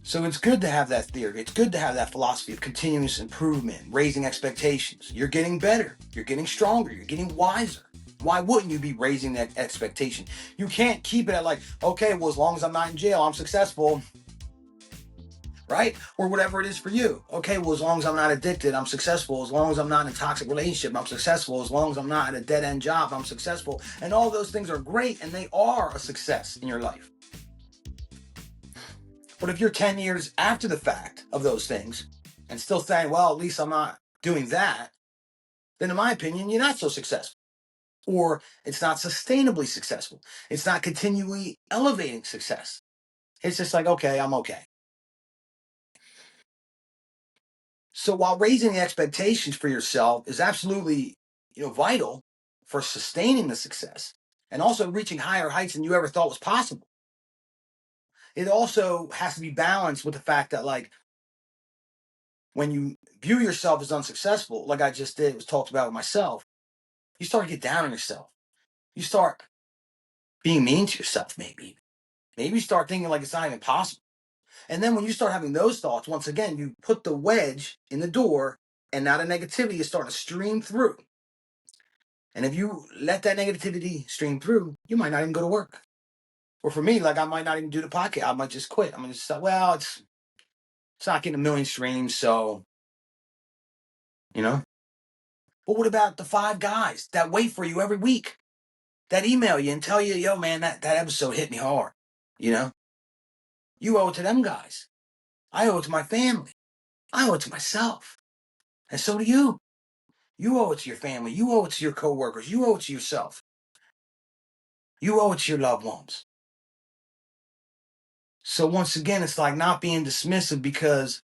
So it's good to have that theory. It's good to have that philosophy of continuous improvement, raising expectations. You're getting better. You're getting stronger. You're getting wiser. Why wouldn't you be raising that expectation? You can't keep it at like, okay, well, as long as I'm not in jail, I'm successful, right? Or whatever it is for you. Okay, well, as long as I'm not addicted, I'm successful. As long as I'm not in a toxic relationship, I'm successful. As long as I'm not at a dead-end job, I'm successful. And all those things are great, and they are a success in your life. But if you're 10 years after the fact of those things and still saying, well, at least I'm not doing that, then in my opinion, you're not so successful. Or it's not sustainably successful. It's not continually elevating success. It's just like, okay, I'm okay. So while raising the expectations for yourself is absolutely, vital for sustaining the success and also reaching higher heights than you ever thought was possible, it also has to be balanced with the fact that, like, when you view yourself as unsuccessful, like I just did, was talked about with myself, you start to get down on yourself. You start being mean to yourself, maybe. Maybe you start thinking like it's not even possible. And then when you start having those thoughts, once again, you put the wedge in the door, and now the negativity is starting to stream through. And if you let that negativity stream through, you might not even go to work. Or for me, like, I might not even do the podcast. I might just quit. I'm going to say, well, it's not getting a million streams, so, you know. But what about the 5 guys that wait for you every week, that email you and tell you, yo, man, that episode hit me hard, you know? You owe it to them guys. I owe it to my family. I owe it to myself. And so do you. You owe it to your family. You owe it to your coworkers. You owe it to yourself. You owe it to your loved ones. So once again, it's like not being dismissive because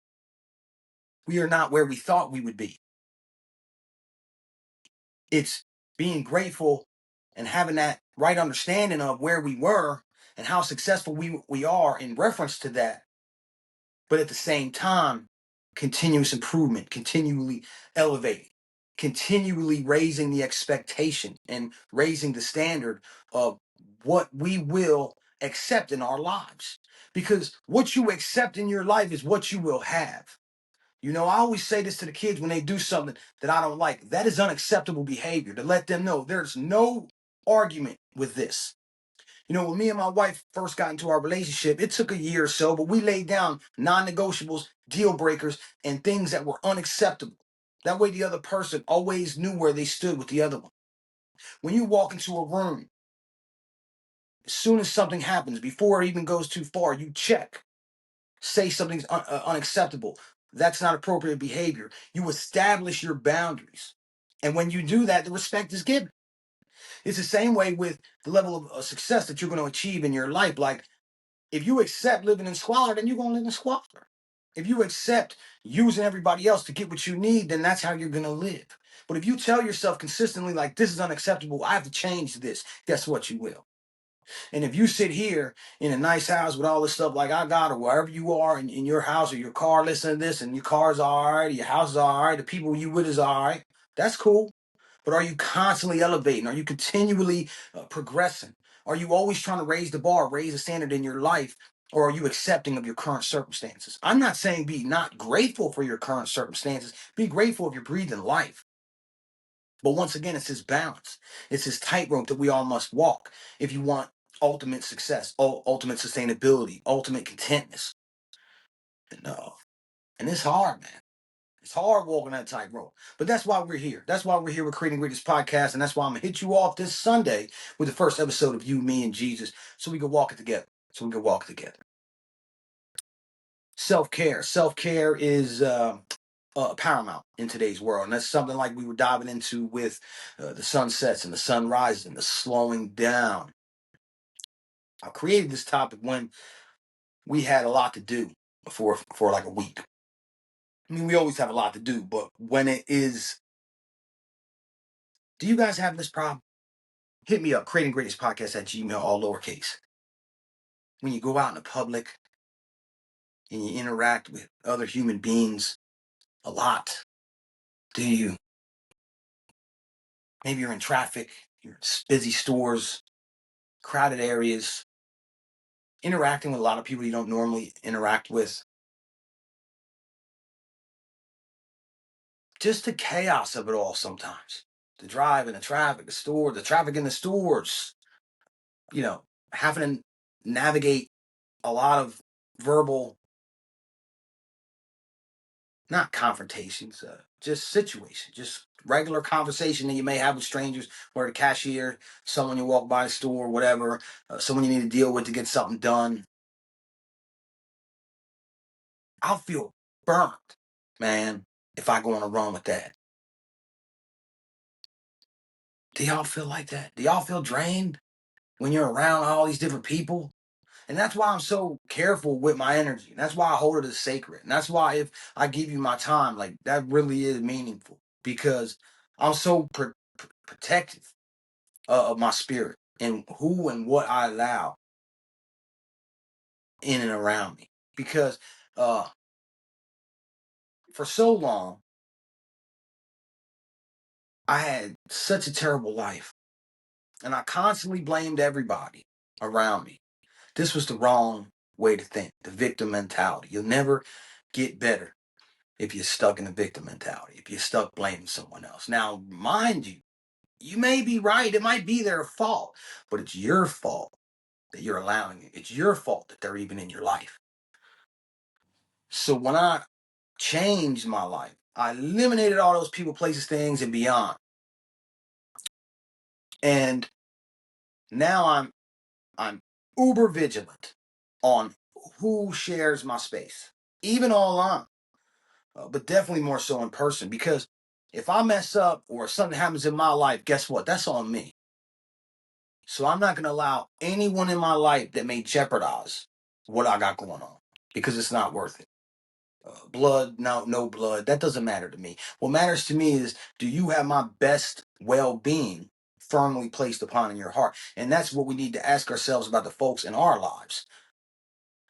we are not where we thought we would be. It's being grateful and having that right understanding of where we were and how successful we are in reference to that. But at the same time, continuous improvement, continually elevating, continually raising the expectation and raising the standard of what we will accept in our lives. Because what you accept in your life is what you will have. I always say this to the kids when they do something that I don't like. That is unacceptable behavior, to let them know there's no argument with this. When me and my wife first got into our relationship, it took a year or so, but we laid down non-negotiables, deal breakers, and things that were unacceptable. That way the other person always knew where they stood with the other one. When you walk into a room, as soon as something happens, before it even goes too far, you check. Say something's unacceptable. That's not appropriate behavior. You establish your boundaries. And when you do that, the respect is given. It's the same way with the level of success that you're going to achieve in your life. Like, if you accept living in squalor, then you're going to live in squalor. If you accept using everybody else to get what you need, then that's how you're going to live. But if you tell yourself consistently, like, this is unacceptable, I have to change this, guess what? You will. And if you sit here in a nice house with all this stuff like I got, or wherever you are in your house or your car, listen to this, and your car's all right, your house is all right, the people you with is all right, that's cool. But are you constantly elevating? Are you continually progressing? Are you always trying to raise the bar, raise the standard in your life? Or are you accepting of your current circumstances? I'm not saying be not grateful for your current circumstances. Be grateful if you're breathing life. But once again, it's this balance. It's this tightrope that we all must walk if you want ultimate success, ultimate sustainability, ultimate contentness. And it's hard, man. It's hard walking that tightrope. But that's why we're here. That's why we're here with Creating Greatest Podcast. And that's why I'm going to hit you off this Sunday with the first episode of You, Me, and Jesus so we can walk it together. Self-care. Self-care is paramount in today's world. And that's something like we were diving into with the sunsets and the sunrises and the slowing down. I created this topic when we had a lot to do for like a week. I mean, we always have a lot to do, but when it is, do you guys have this problem? Hit me up, creatinggreatestpodcast@gmail, all lowercase. When you go out in the public and you interact with other human beings a lot, do you? Maybe you're in traffic, you're in busy stores, crowded areas, interacting with a lot of people you don't normally interact with. Just the chaos of it all sometimes. The drive and the traffic, the traffic in the stores, you know, having to navigate a lot of verbal, not confrontations, just situations, just regular conversation that you may have with strangers, or the cashier, someone you walk by the store, whatever, someone you need to deal with to get something done. I'll feel burnt, man, if I go on a run with that. Do y'all feel like that? Do y'all feel drained when you're around all these different people? And that's why I'm so careful with my energy. That's why I hold it as sacred. And that's why if I give you my time, like that really is meaningful because I'm so protective of my spirit and who and what I allow in and around me. Because uh, for so long, I had such a terrible life and I constantly blamed everybody around me. This was the wrong way to think, the victim mentality. You'll never get better if you're stuck in the victim mentality, if you're stuck blaming someone else. Now, mind you, you may be right. It might be their fault, but it's your fault that you're allowing it. It's your fault that they're even in your life. So when I changed my life, I eliminated all those people, places, things, and beyond. And now I'm uber vigilant on who shares my space, even online, but definitely more so in person. Because if I mess up or something happens in my life, guess what? That's on me. So I'm not going to allow anyone in my life that may jeopardize what I got going on because it's not worth it. Blood, no blood, that doesn't matter to me. What matters to me is, do you have my best well-being firmly placed upon in your heart? And that's what we need to ask ourselves about the folks in our lives.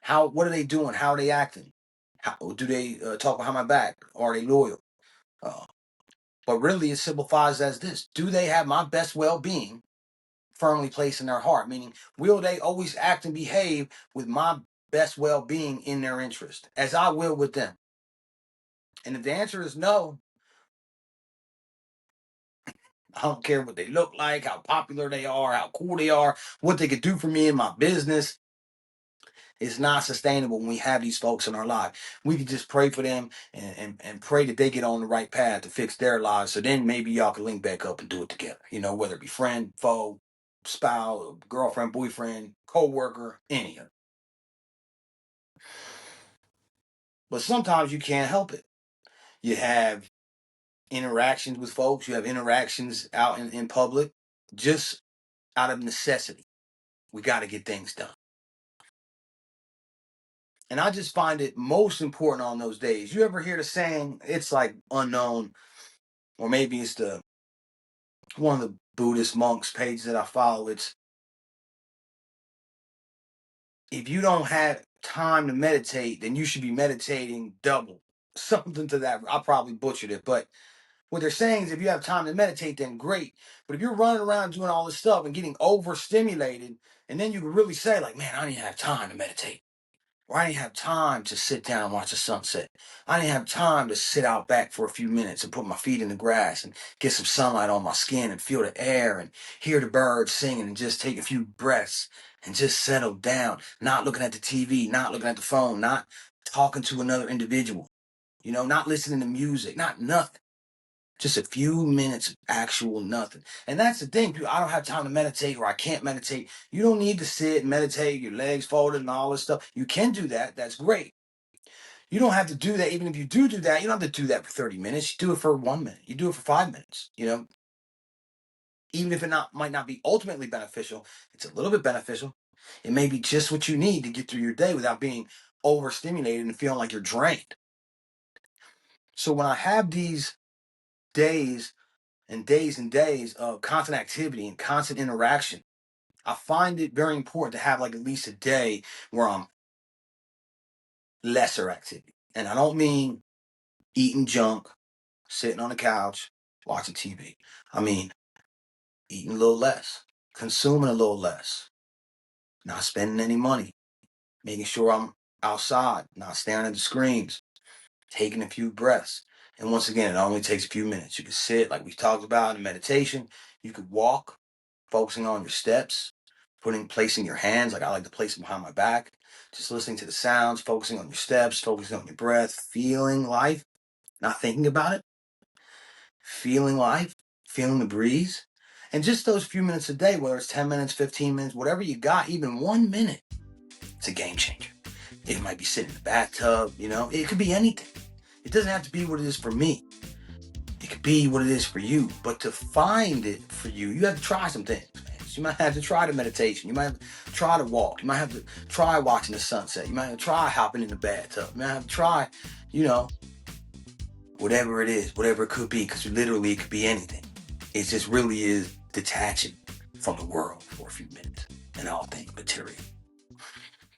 What are they doing? How are they acting? How do they talk behind my back? Are they loyal? Uh, but really, it simplifies as this: do they have my best well-being firmly placed in their heart? Meaning, will they always act and behave with my best well-being in their interest, as I will with them? And if the answer is no, I don't care what they look like, how popular they are, how cool they are, what they could do for me in my business. It's not sustainable when we have these folks in our life. We can just pray for them and pray that they get on the right path to fix their lives. So then maybe y'all can link back up and do it together. Whether it be friend, foe, spouse, girlfriend, boyfriend, co-worker, any of it. But sometimes you can't help it. You have interactions with folks, you have interactions out in public, just out of necessity. We got to get things done. And I just find it most important on those days. You ever hear the saying, it's like unknown, or maybe it's the one of the Buddhist monks pages that I follow. It's, if you don't have time to meditate, then you should be meditating double. Something to that. I probably butchered it, but what they're saying is if you have time to meditate, then great. But if you're running around doing all this stuff and getting overstimulated, and then you can really say, like, man, I didn't have time to meditate. Or I didn't have time to sit down and watch the sunset. I didn't have time to sit out back for a few minutes and put my feet in the grass and get some sunlight on my skin and feel the air and hear the birds singing and just take a few breaths and just settle down, not looking at the TV, not looking at the phone, not talking to another individual, not listening to music, not nothing. Just a few minutes of actual nothing. And that's the thing. I don't have time to meditate, or I can't meditate. You don't need to sit and meditate, your legs folded and all this stuff. You can do that. That's great. You don't have to do that. Even if you do that, you don't have to do that for 30 minutes. You do it for 1 minute. You do it for 5 minutes. Even if might not be ultimately beneficial, it's a little bit beneficial. It may be just what you need to get through your day without being overstimulated and feeling like you're drained. So when I have these days and days of constant activity and constant interaction, I find it very important to have like at least a day where I'm lesser activity. And I don't mean eating junk, sitting on the couch, watching TV. I mean eating a little less, consuming a little less, not spending any money, making sure I'm outside, not staring at the screens, taking a few breaths. And once again, it only takes a few minutes. You can sit, like we talked about in meditation. You could walk, focusing on your steps, placing your hands, like I like to place them behind my back, just listening to the sounds, focusing on your steps, focusing on your breath, feeling life, not thinking about it, feeling life, feeling the breeze. And just those few minutes a day, whether it's 10 minutes, 15 minutes, whatever you got, even 1 minute, it's a game changer. It might be sitting in the bathtub, it could be anything. It doesn't have to be what it is for me. It could be what it is for you. But to find it for you, you have to try some things. You might have to try the meditation. You might have to try to walk. You might have to try watching the sunset. You might have to try hopping in the bathtub. You might have to try, whatever it is, whatever it could be, because literally it could be anything. It just really is detaching from the world for a few minutes and all things material.